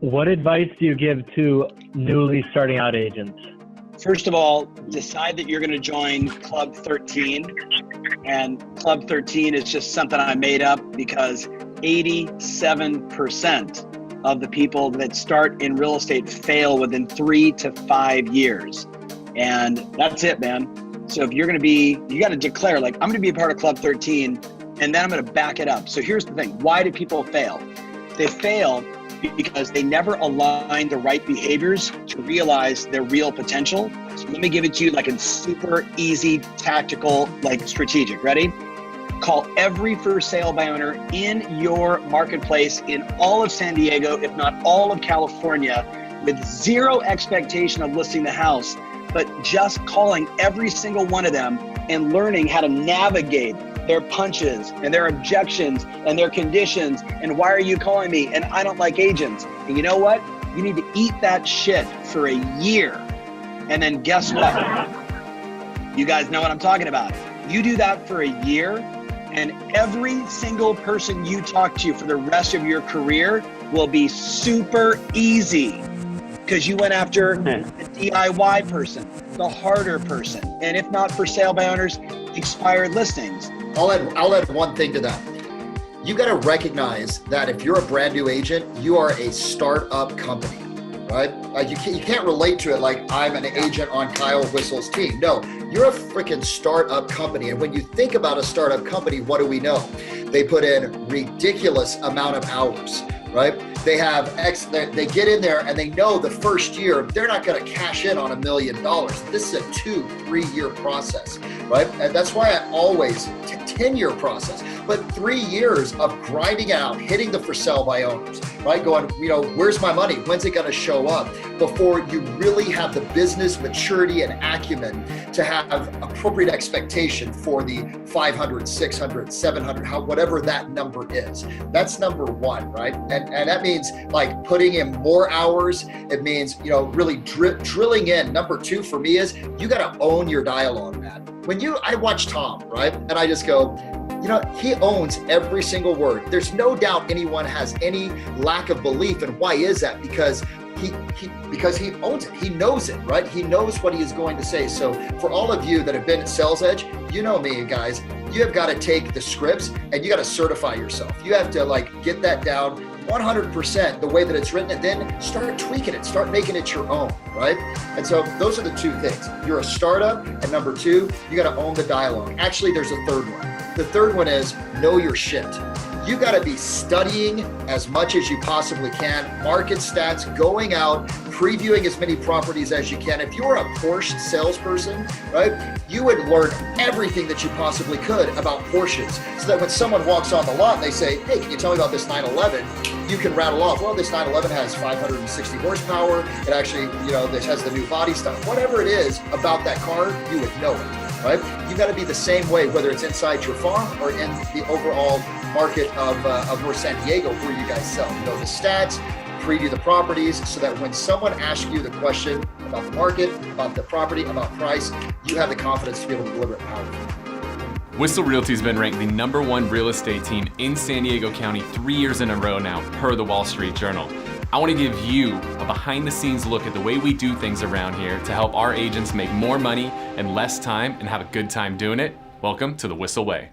What advice do you give to newly starting out agents? First of all, decide that you're going to join Club 13. And Club 13 is just something I made up because 87% of the people that start in real estate fail within 3 to 5 years. And that's it, man. So if you're going to be, you got to declare, like, I'm going to be a part of Club 13, and then I'm going to back it up. So here's the thing. Why do people fail? They fail because they never align the right behaviors to realize their real potential. So let me give it to you like in super easy, tactical, like strategic. Ready? Call every for sale by owner in your marketplace in all of San Diego, if not all of California, with zero expectation of listing the house, but just calling every single one of them and learning how to navigate their punches and their objections and their conditions and why are you calling me and I don't like agents. And you know what? You need to eat that shit for a year. And then guess what? You guys know what I'm talking about. You do that for a year and every single person you talk to for the rest of your career will be super easy because you went after the DIY person, the harder person, and if not for sale by owners, expired listings. I'll add one thing to that. You got to recognize that if you're a brand new agent, you are a startup company, right? Like you can't relate to it like I'm an agent on Kyle Whissel's team. No, you're a freaking startup company. And when you think about a startup company, what do we know? They put in ridiculous amount of hours, right? They they get in there and they know the first year, they're not going to cash in on $1 million. This is a 2-3 year process, right? And that's why I always 10-year process, but 3 years of grinding out, hitting the for sale by owners, right? Going, where's my money? When's it going to show up? Before you really have the business maturity and acumen to have appropriate expectation for the 500, 600, 700, whatever that number is. That's number one, right? And that means like putting in more hours. It means, really drilling in. Number two for me is you got to own your dialogue, man. I watch Tom, right? And I just go, he owns every single word. There's no doubt anyone has any lack of belief. And why is that? Because he owns it. He knows it, right? He knows what he is going to say. So for all of you that have been at Sales Edge, you know me, guys, you have got to take the scripts and you got to certify yourself. You have to get that down 100% the way that it's written, and then start tweaking it, start making it your own, right? And so those are the two things. You're a startup, and number two, you got to own the dialogue. Actually, there's a third one. The third one is know your shit. You got to be studying as much as you possibly can, market stats, going out, previewing as many properties as you can. If you're a Porsche salesperson, right, you would learn everything that you possibly could about Porsches so that when someone walks on the lot and they say, hey, can you tell me about this 911? You can rattle off, well, this 911 has 560 horsepower. It actually, this has the new body stuff. Whatever it is about that car, you would know it. Right? You got to be the same way, whether it's inside your farm or in the overall market of North San Diego where you guys sell. Know the stats, preview the properties so that when someone asks you the question about the market, about the property, about price, you have the confidence to be able to deliver it powerfully. Whissel Realty has been ranked the #1 real estate team in San Diego County 3 years in a row now, per the Wall Street Journal. I want to give you a behind-the-scenes look at the way we do things around here to help our agents make more money in less time and have a good time doing it. Welcome to the Whissel Way.